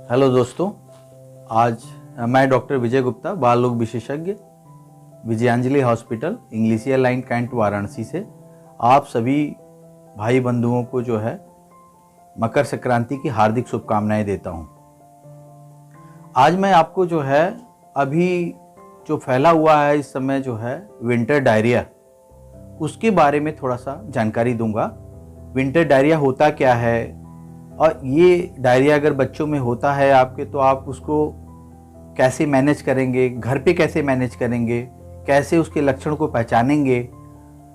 Hello दोस्तों, आज मैं डॉक्टर विजय गुप्ता, बाल रोग विशेषज्ञ, विजयांजलि hospital, Englishiya line cantt, Varanasi से आप सभी भाई बंधुओं को जो है मकर संक्रांति की हार्दिक शुभकामनाएं देता हूं। आज मैं आपको जो है अभी जो फैला हुआ है इस समय जो है विंटर डायरिया, उसके बारे में थोड़ा सा जानकारी दूंगा। विंटर डायरिया होता क्या है और ये डायरिया अगर बच्चों में होता है आपके, तो आप उसको कैसे मैनेज करेंगे, घर पे कैसे मैनेज करेंगे, कैसे उसके लक्षण को पहचानेंगे,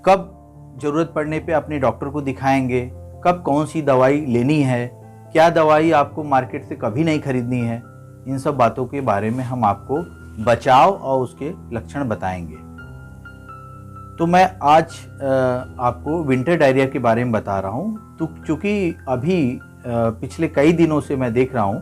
कब ज़रूरत पड़ने पे अपने डॉक्टर को दिखाएंगे, कब कौन सी दवाई लेनी है, क्या दवाई आपको मार्केट से कभी नहीं खरीदनी है, इन सब बातों के बारे में हम आपको बचाव और उसके लक्षण बताएंगे। तो मैं आज आपको विंटर डायरिया के बारे में बता रहा हूँ। तो चूँकि अभी पिछले कई दिनों से मैं देख रहा हूँ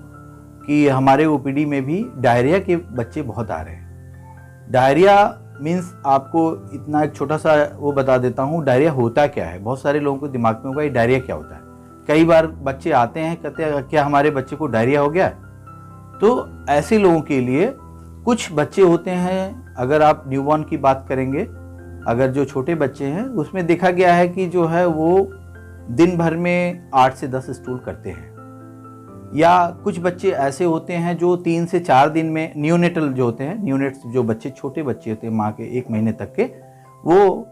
कि हमारे ओपीडी में भी डायरिया के बच्चे बहुत आ रहे हैं। डायरिया मीन्स आपको इतना एक छोटा सा वो बता देता हूँ, डायरिया होता क्या है। बहुत सारे लोगों को दिमाग में होगा ये डायरिया क्या होता है। कई बार बच्चे आते हैं, कहते हैं क्या हमारे बच्चे को डायरिया हो गया। तो ऐसे लोगों के लिए कुछ बच्चे होते हैं, अगर आप न्यूबॉर्न की बात करेंगे, अगर जो छोटे बच्चे हैं उसमें देखा गया है कि जो है वो दिन भर में 8 से 10 स्टूल करते हैं। या कुछ बच्चे ऐसे होते हैं जो 3 से 4 दिन में, नियोनेटल जो होते हैं, नियोनेट्स जो बच्चे छोटे बच्चे होते हैं माँ के 1 महीने तक के, वो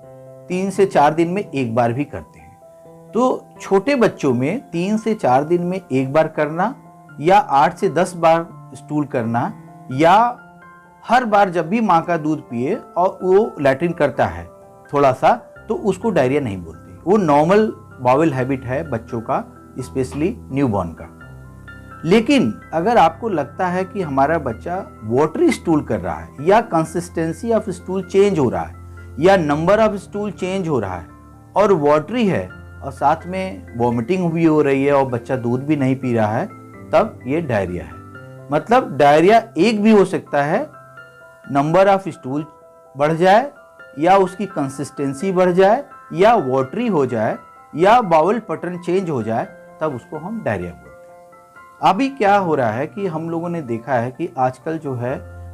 3 से 4 दिन में एक बार भी करते हैं। तो छोटे बच्चों में 3 से 4 दिन में एक बार करना या 8 से 10 बार स्टूल करना, या हर बार जब भी माँ का दूध पिए और वो लैट्रिन करता है थोड़ा सा, तो उसको डायरिया नहीं बोलते। वो नॉर्मल बाउल हैबिट है बच्चों का, स्पेशली न्यूबॉर्न का। लेकिन अगर आपको लगता है कि हमारा बच्चा वाटरी स्टूल कर रहा है, या कंसिस्टेंसी ऑफ स्टूल चेंज हो रहा है, या नंबर ऑफ स्टूल चेंज हो रहा है और वाटरी है और साथ में वॉमिटिंग भी हो रही है और बच्चा दूध भी नहीं पी रहा है, तब ये डायरिया है। मतलब डायरिया एक भी हो सकता है, नंबर ऑफ स्टूल बढ़ जाए, या उसकी कंसिस्टेंसी बढ़ जाए, या वाटरी हो जाए, या बाउल पैटर्न चेंज हो जाए, तब उसको हम डायरिया बोलते हैं। अभी क्या हो रहा है कि हम लोगों ने देखा है कि आजकल जो है,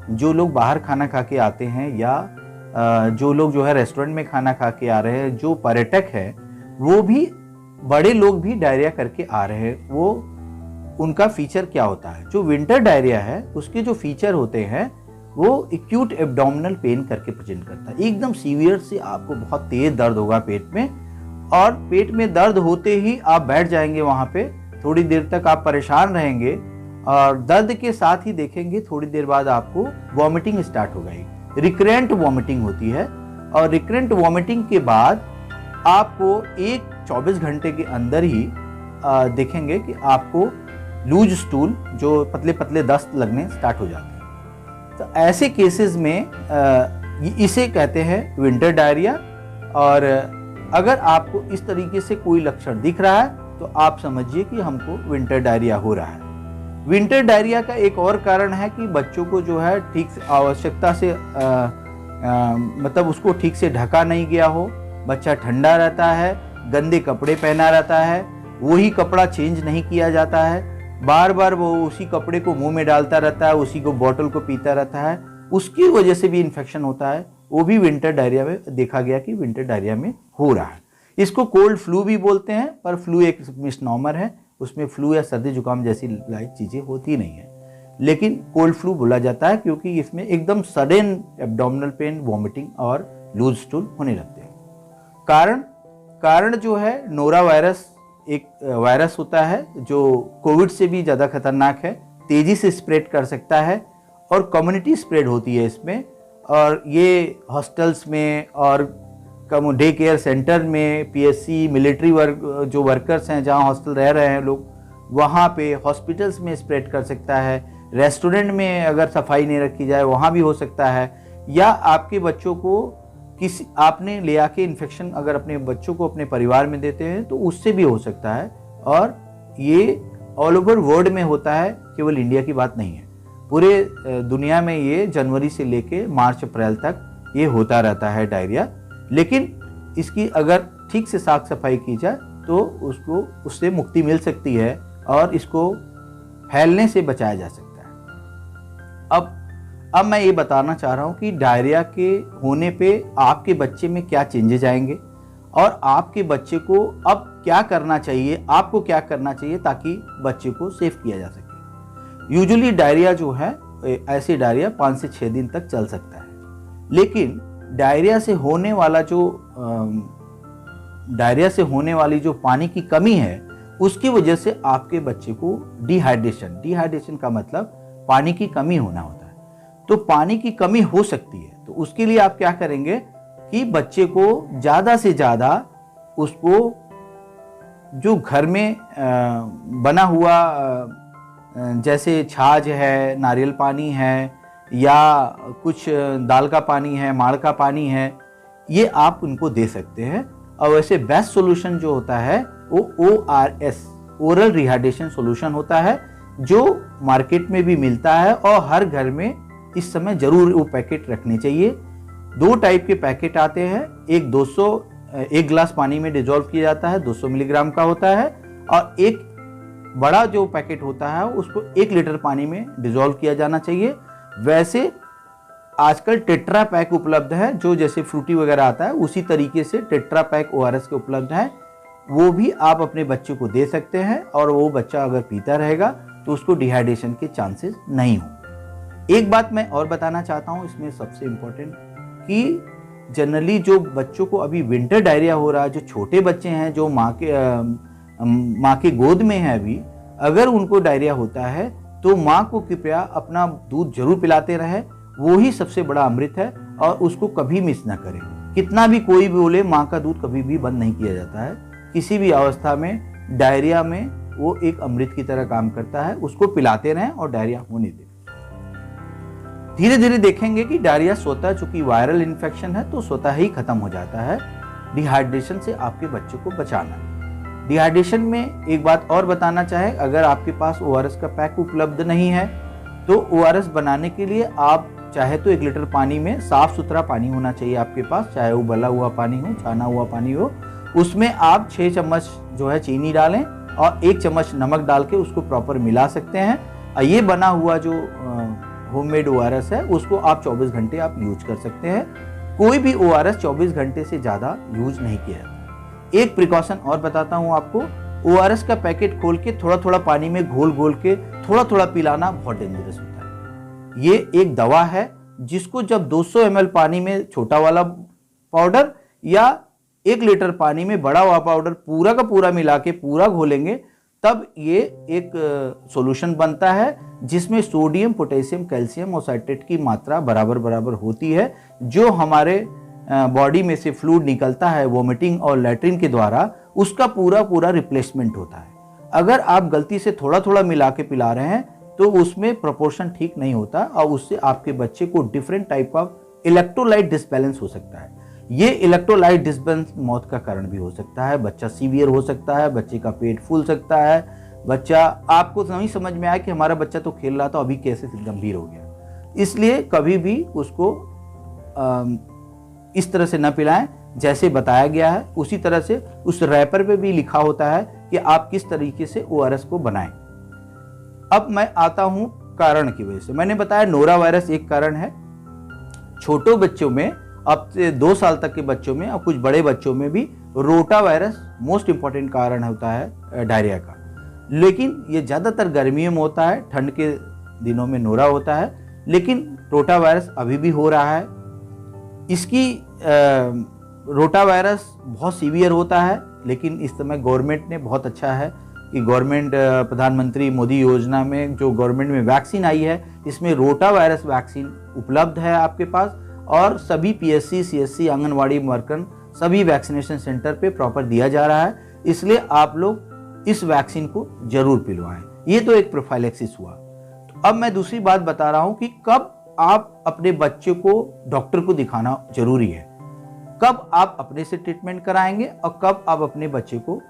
जो लोग बाहर खाना खा के आते हैं, या जो लोग जो है रेस्टोरेंट में खाना खा के आ रहे हैं, जो पर्यटक है, वो भी, बड़े लोग भी डायरिया करके आ रहे हैं। वो उनका फीचर क्या होता है, जो विंटर डायरिया है उसके जो फीचर होते हैं, वो एक्यूट एब्डोमिनल पेन करके प्रेजेंट करता है। एकदम सीवियर से आपको बहुत तेज दर्द होगा पेट में, और पेट में दर्द होते ही आप बैठ जाएंगे वहां पे, थोड़ी देर तक आप परेशान रहेंगे, और दर्द के साथ ही देखेंगे थोड़ी देर बाद आपको वॉमिटिंग स्टार्ट हो गई। रिकरेंट वॉमिटिंग होती है, और रिकरेंट वॉमिटिंग के बाद आपको 24 घंटे के अंदर ही देखेंगे कि आपको लूज स्टूल, जो पतले पतले दस्त लगने स्टार्ट हो जाते हैं। तो ऐसे केसेस में इसे कहते हैं विंटर डायरिया। और अगर आपको इस तरीके से कोई लक्षण दिख रहा है तो आप समझिए कि हमको विंटर डायरिया हो रहा है। विंटर डायरिया का एक और कारण है कि बच्चों को जो है ठीक से आवश्यकता से मतलब उसको ठीक से ढका नहीं गया हो, बच्चा ठंडा रहता है, गंदे कपड़े पहना रहता है, वही कपड़ा चेंज नहीं किया जाता है, बार बार वो उसी कपड़े को मुंह में डालता रहता है, उसी को बॉटल को पीता रहता है, उसकी वजह से भी इन्फेक्शन होता है। वो भी विंटर डायरिया में देखा गया कि विंटर डायरिया में हो रहा है। इसको कोल्ड फ्लू भी बोलते हैं, पर फ्लू एक मिसनॉमर है, उसमें फ्लू या सर्दी जुकाम जैसी लाइक चीज़ें होती नहीं है, लेकिन कोल्ड फ्लू बोला जाता है क्योंकि इसमें एकदम सडन एब्डोमिनल पेन, वॉमिटिंग और लूज स्टूल होने लगते हैं। कारण जो है, नोरा वायरस एक वायरस होता है जो कोविड से भी ज़्यादा खतरनाक है, तेज़ी से स्प्रेड कर सकता है और कम्युनिटी स्प्रेड होती है इसमें। और ये हॉस्टल्स में और डे केयर सेंटर में, पीएससी, मिलिट्री जो वर्कर्स हैं, जहाँ हॉस्टल रह रहे हैं लोग, वहाँ पे, हॉस्पिटल्स में स्प्रेड कर सकता है। रेस्टोरेंट में अगर सफाई नहीं रखी जाए वहाँ भी हो सकता है, या आपके बच्चों को किसी आपने ले आके इन्फेक्शन अगर अपने बच्चों को अपने परिवार में देते हैं तो उससे भी हो सकता है। और ये ऑल ओवर वर्ल्ड में होता है, केवल इंडिया की बात नहीं है, पूरे दुनिया में ये जनवरी से लेके मार्च अप्रैल तक ये होता रहता है डायरिया। लेकिन इसकी अगर ठीक से साफ सफाई की जाए तो उसको उससे मुक्ति मिल सकती है और इसको फैलने से बचाया जा सकता है। अब मैं ये बताना चाह रहा हूँ कि डायरिया के होने पे आपके बच्चे में क्या चेंजेस आएंगे और आपके बच्चे को अब क्या करना चाहिए, आपको क्या करना चाहिए ताकि बच्चे को सेफ किया जा सके। यूजुअली डायरिया जो है, ऐसे डायरिया 5 से 6 दिन तक चल सकता है, लेकिन डायरिया से होने वाली जो पानी की कमी है, उसकी वजह से आपके बच्चे को डिहाइड्रेशन का मतलब पानी की कमी होना होता है। तो पानी की कमी हो सकती है, तो उसके लिए आप क्या करेंगे कि बच्चे को ज़्यादा से ज़्यादा उसको जो घर में बना हुआ जैसे छाछ है, नारियल पानी है, या कुछ दाल का पानी है, माड़ का पानी है, ये आप उनको दे सकते हैं। और वैसे बेस्ट सॉल्यूशन जो होता है वो ORS, ओरल रिहाइड्रेशन सॉल्यूशन होता है, जो मार्केट में भी मिलता है और हर घर में इस समय जरूर वो पैकेट रखने चाहिए। 2 टाइप के पैकेट आते हैं, एक गिलास पानी में डिजोल्व किया जाता है, 200 मिलीग्राम का होता है, और एक बड़ा जो पैकेट होता है उसको 1 लीटर पानी में डिजोल्व किया जाना चाहिए। वैसे आजकल टेट्रा पैक उपलब्ध है, जो जैसे फ्रूटी वगैरह आता है उसी तरीके से टेट्रा पैक ORS के उपलब्ध है, वो भी आप अपने बच्चे को दे सकते हैं और वो बच्चा अगर पीता रहेगा तो उसको डिहाइड्रेशन के चांसेस नहीं हो। एक बात मैं और बताना चाहता हूँ इसमें सबसे इम्पोर्टेंट, कि जनरली जो बच्चों को अभी विंटर डायरिया हो रहा है, जो छोटे बच्चे हैं जो माँ के गोद में है अभी, अगर उनको डायरिया होता है तो माँ को कृपया अपना दूध जरूर पिलाते रहे, वो ही सबसे बड़ा अमृत है, और उसको कभी मिस ना करें। कितना भी कोई भी बोले, माँ का दूध कभी भी बंद नहीं किया जाता है किसी भी अवस्था में। डायरिया में वो एक अमृत की तरह काम करता है, उसको पिलाते रहें और डायरिया होने दें। धीरे धीरे देखेंगे कि डायरिया स्वतः, चूंकि वायरल इन्फेक्शन है तो स्वतः ही खत्म हो जाता है। डिहाइड्रेशन से आपके बच्चे को बचाना। डिहाइड्रेशन में एक बात और बताना चाहे, अगर आपके पास ORS का पैक उपलब्ध नहीं है तो ORS बनाने के लिए आप चाहे तो 1 लीटर पानी में साफ सुथरा पानी होना चाहिए आपके पास, चाहे वो उबला हुआ पानी हो, छाना हुआ पानी हो, उसमें आप 6 चम्मच जो है चीनी डालें और 1 चम्मच नमक डाल के उसको प्रॉपर मिला सकते हैं। और ये बना हुआ जो होममेड ORS है उसको आप 24 घंटे आप यूज कर सकते हैं। कोई भी ORS 24 घंटे से ज़्यादा यूज नहीं किया जाता। एक प्रिकॉशन और बताता हूँ आपको, ORS का पैकेट खोल के थोड़ा थोड़ा पानी में घोल के थोड़ा थोड़ा पिलाना बहुत डेंजरस होता है। ये एक दवा है जिसको जब 200 ml पानी में छोटा वाला पाउडर या 1 लीटर पानी में बड़ा हुआ पाउडर पूरा का पूरा मिला के पूरा घोलेंगे, तब ये एक सॉल्यूशन बनता है जिसमें सोडियम, पोटेशियम, कैल्शियम और साइट्रेट की मात्रा बराबर बराबर होती है। जो हमारे बॉडी में से फ्लूइड निकलता है वोमिटिंग और लैट्रिन के द्वारा, उसका पूरा पूरा रिप्लेसमेंट होता है। अगर आप गलती से थोड़ा थोड़ा मिला के पिला रहे हैं तो उसमें प्रोपोर्शन ठीक नहीं होता और उससे आपके बच्चे को different type of electrolyte disbalance हो सकता है। ये इलेक्ट्रोलाइट डिसबैलेंस मौत का कारण भी हो सकता है, बच्चा सीवियर हो सकता है, बच्चे का पेट फूल सकता है, बच्चा, आपको नहीं समझ में आया कि हमारा बच्चा तो खेल रहा था अभी कैसे गंभीर हो गया। इसलिए कभी भी उसको इस तरह से न पिलाएं जैसे बताया गया है, उसी तरह से उस रैपर पे भी लिखा होता है कि आप किस तरीके से ORS को बनाएं। अब मैं आता हूं कारण की वजह से। मैंने बताया नोरा वायरस एक कारण है, छोटों बच्चों में, अब से 2 साल तक के बच्चों में और कुछ बड़े बच्चों में भी रोटा वायरस मोस्ट इंपॉर्टेंट कारण होता है डायरिया का। लेकिन ये ज़्यादातर गर्मियों में होता है, ठंड के दिनों में नोरा होता है, लेकिन रोटा वायरस अभी भी हो रहा है। इसकी रोटा वायरस बहुत सीवियर होता है, लेकिन इस समय गवर्नमेंट ने बहुत अच्छा है कि गवर्नमेंट प्रधानमंत्री मोदी योजना में जो गवर्नमेंट में वैक्सीन आई है, इसमें रोटा वायरस वैक्सीन उपलब्ध है आपके पास, और सभी PSC, CSC, आंगनवाड़ी वर्कर सभी वैक्सीनेशन सेंटर पे प्रॉपर दिया जा रहा है। इसलिए आप लोग इस वैक्सीन को जरूर पिलवाएं। ये तो एक प्रोफाइलैक्सिस हुआ। तो अब मैं दूसरी बात बता रहा हूँ कि कब आप अपने बच्चे को डॉक्टर को दिखाना जरूरी है, कब आप अपने से ट्रीटमेंट कराएंगे और कब आप अपने बच्चे को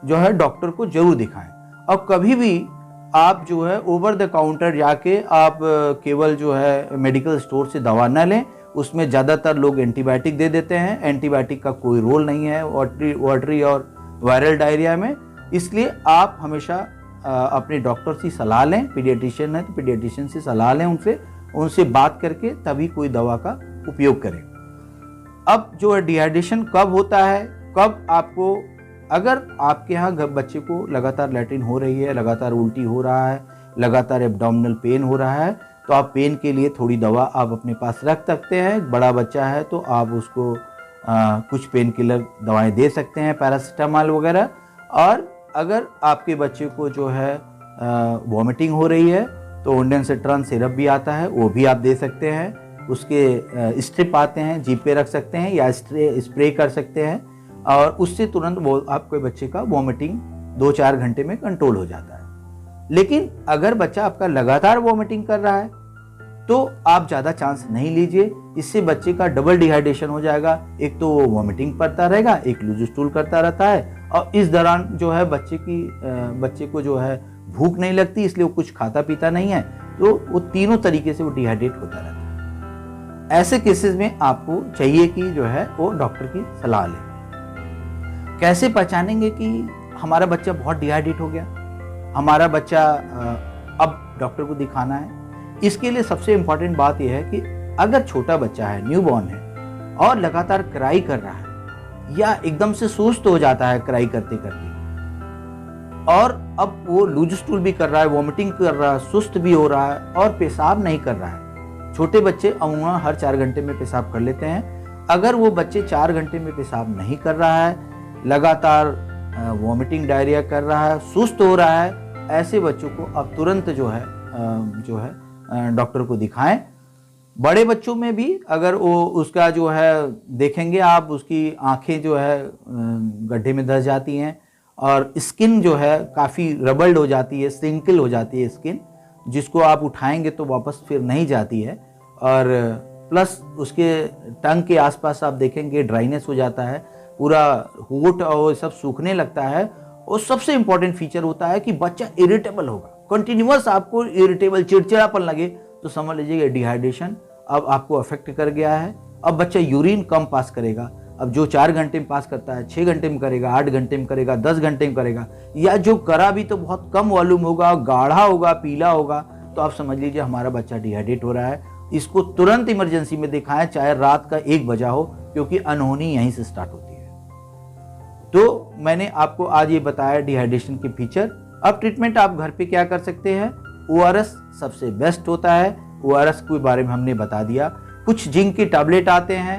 जो है डॉक्टर को जरूर दिखाएं। और कभी भी आप जो है ओवर द काउंटर जाके आप केवल जो है मेडिकल स्टोर से दवा न लें। उसमें ज़्यादातर लोग एंटीबायोटिक दे देते हैं, एंटीबायोटिक का कोई रोल नहीं है वाटरी और वायरल डायरिया में। इसलिए आप हमेशा अपने डॉक्टर से सलाह लें, पीडियाट्रिशियन है तो पीडियाट्रिशियन से सलाह लें, उनसे बात करके तभी कोई दवा का उपयोग करें। अब जो है डिहाइड्रेशन कब होता है, कब आपको, अगर आपके यहाँ बच्चे को लगातार लैट्रिन हो रही है, लगातार उल्टी हो रहा है, लगातार एब्डोमिनल पेन हो रहा है, तो आप पेन के लिए थोड़ी दवा आप अपने पास रख सकते हैं। बड़ा बच्चा है तो आप उसको कुछ पेन किलर दवाएं दे सकते हैं, पैरासीटामॉल वगैरह। और अगर आपके बच्चे को जो है वॉमिटिंग हो रही है तो ओंडेनसेट्रॉन सिरप भी आता है, वो भी आप दे सकते हैं। उसके स्ट्रिप आते हैं, जीभ पे रख सकते हैं या स्प्रे कर सकते हैं, और उससे तुरंत वो आपके बच्चे का वॉमिटिंग 2-4 घंटे में कंट्रोल हो जाता है। लेकिन अगर बच्चा आपका लगातार वॉमिटिंग कर रहा है तो आप ज़्यादा चांस नहीं लीजिए, इससे बच्चे का डबल डिहाइड्रेशन हो जाएगा। एक तो वो वॉमिटिंग करता रहेगा, एक लूज स्टूल करता रहता है, और इस दौरान जो है बच्चे को जो है भूख नहीं लगती, इसलिए वो कुछ खाता पीता नहीं है, तो वो तीनों तरीके से वो डिहाइड्रेट होता रहता है। ऐसे केसेस में आपको चाहिए कि जो है वो डॉक्टर की सलाह लें। कैसे पहचानेंगे कि हमारा बच्चा बहुत डिहाइड्रेट हो गया, हमारा बच्चा अब डॉक्टर को दिखाना है? इसके लिए सबसे इम्पॉर्टेंट बात यह है कि अगर छोटा बच्चा है, न्यूबॉर्न है, और लगातार क्राई कर रहा है या एकदम से सुस्त हो जाता है क्राई करते करते, और अब वो लूज स्टूल भी कर रहा है, वॉमिटिंग कर रहा है, सुस्त भी हो रहा है और पेशाब नहीं कर रहा है। छोटे बच्चे अमूमन हर 4 घंटे में पेशाब कर लेते हैं। अगर वो बच्चे 4 घंटे में पेशाब नहीं कर रहा है, लगातार वॉमिटिंग डायरिया कर रहा है, सुस्त हो रहा है, ऐसे बच्चों को अब तुरंत जो है डॉक्टर को दिखाएं। बड़े बच्चों में भी अगर वो उसका जो है देखेंगे आप, उसकी आंखें जो है गड्ढे में धंस जाती हैं और स्किन जो है काफ़ी रबल्ड हो जाती है, श्रिंकल हो जाती है स्किन, जिसको आप उठाएंगे तो वापस फिर नहीं जाती है, और प्लस उसके टंग के आसपास आप देखेंगे ड्राइनेस हो जाता है, पूरा होंठ और सब सूखने लगता है। और सबसे इंपॉर्टेंट फीचर होता है कि बच्चा इरिटेबल होगा, कंटिन्यूअस आपको इरिटेबल, चिड़चिड़ापन लगे तो समझ लीजिएगा डिहाइड्रेशन अब आपको अफेक्ट कर गया है। अब बच्चा यूरिन कम पास करेगा, अब जो 4 घंटे में पास करता है 6 घंटे में करेगा, 8 घंटे में करेगा, 10 घंटे में करेगा, या जो करा भी तो बहुत कम वॉल्यूम होगा, गाढ़ा होगा, पीला होगा, तो आप समझ लीजिए हमारा बच्चा डिहाइड्रेट हो रहा है। इसको तुरंत इमरजेंसी में दिखाएं, चाहे रात का 1 बजा हो, क्योंकि अनहोनी यहीं से स्टार्ट होती है। तो मैंने आपको आज ये बताया डिहाइड्रेशन के फीचर। अब ट्रीटमेंट आप घर पे क्या कर सकते हैं? ORS सबसे बेस्ट होता है। ORS के बारे में हमने बता दिया। कुछ जिंक के टैबलेट आते हैं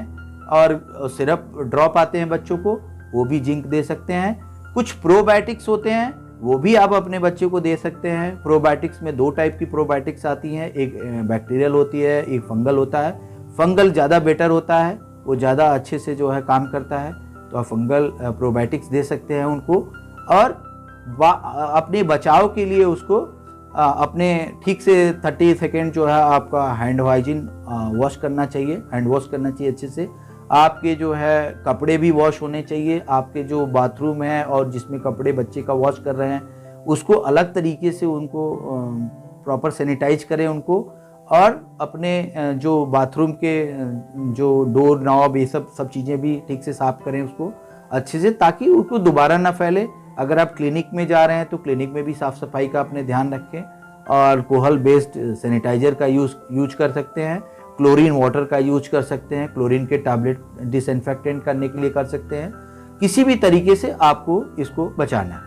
और सिरप ड्रॉप आते हैं बच्चों को, वो भी जिंक दे सकते हैं। कुछ प्रोबायोटिक्स होते हैं, वो भी आप अपने बच्चे को दे सकते हैं। प्रोबायोटिक्स में 2 टाइप की प्रोबायोटिक्स आती हैं, एक बैक्टीरियल होती है, एक फंगल होता है। फंगल ज़्यादा बेटर होता है, वो ज़्यादा अच्छे से जो है काम करता है, तो आप फंगल प्रोबायोटिक्स दे सकते हैं उनको। और अपने बचाव के लिए उसको अपने ठीक से 30 सेकेंड जो है आपका हैंड हाइजीन वॉश करना चाहिए, हैंड वॉश करना चाहिए अच्छे से। आपके जो है कपड़े भी वॉश होने चाहिए, आपके जो बाथरूम है और जिसमें कपड़े बच्चे का वॉश कर रहे हैं उसको अलग तरीके से उनको प्रॉपर सैनिटाइज करें उनको। और अपने जो बाथरूम के जो डोर नॉब ये सब चीज़ें भी ठीक से साफ करें उसको अच्छे से, ताकि उसको दोबारा ना फैले। अगर आप क्लिनिक में जा रहे हैं तो क्लिनिक में भी साफ़ सफाई का अपने ध्यान रखें, और अल्कोहल बेस्ड सैनिटाइजर का यूज कर सकते हैं, क्लोरीन वाटर का यूज कर सकते हैं, क्लोरीन के टैबलेट डिसइंफेक्टेंट करने के लिए कर सकते हैं। किसी भी तरीके से आपको इसको बचाना है।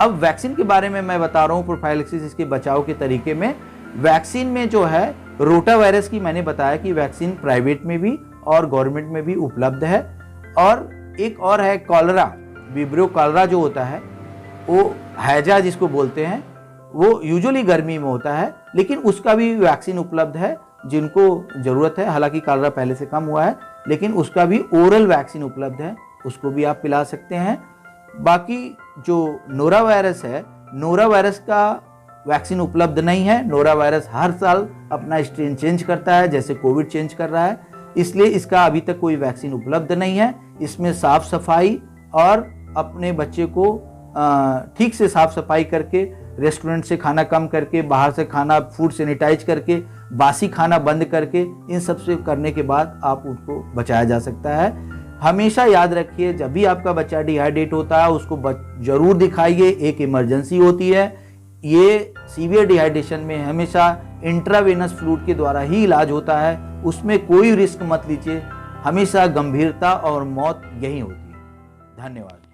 अब वैक्सीन के बारे में मैं बता रहा हूँ, प्रोफाइलैक्सिस इसके बचाव के तरीके में। वैक्सीन में जो है रोटा वायरस की मैंने बताया कि वैक्सीन प्राइवेट में भी और गवर्नमेंट में भी उपलब्ध है। और एक और है कॉलरा, विब्रियो कॉलरा जो होता है, वो हैजा जिसको बोलते हैं, वो यूजुअली गर्मी में होता है, लेकिन उसका भी वैक्सीन उपलब्ध है जिनको ज़रूरत है। हालांकि कॉलरा पहले से कम हुआ है, लेकिन उसका भी ओरल वैक्सीन उपलब्ध है, उसको भी आप पिला सकते हैं। बाकी जो नोरा वायरस है, नोरा वायरस का वैक्सीन उपलब्ध नहीं है। नोरा वायरस हर साल अपना स्ट्रेन चेंज करता है, जैसे कोविड चेंज कर रहा है, इसलिए इसका अभी तक कोई वैक्सीन उपलब्ध नहीं है। इसमें साफ सफाई और अपने बच्चे को ठीक से साफ सफाई करके, रेस्टोरेंट से खाना कम करके, बाहर से खाना फूड सैनिटाइज करके, बासी खाना बंद करके, इन सब से करने के बाद आप उसको बचाया जा सकता है। हमेशा याद रखिए, जब भी आपका बच्चा डिहाइड्रेट होता है उसको जरूर दिखाइए। एक इमरजेंसी होती है, ये सीवियर डिहाइड्रेशन में हमेशा इंट्रावेनस फ्लूइड के द्वारा ही इलाज होता है, उसमें कोई रिस्क मत लीजिए, हमेशा गंभीरता और मौत यही होती है। धन्यवाद।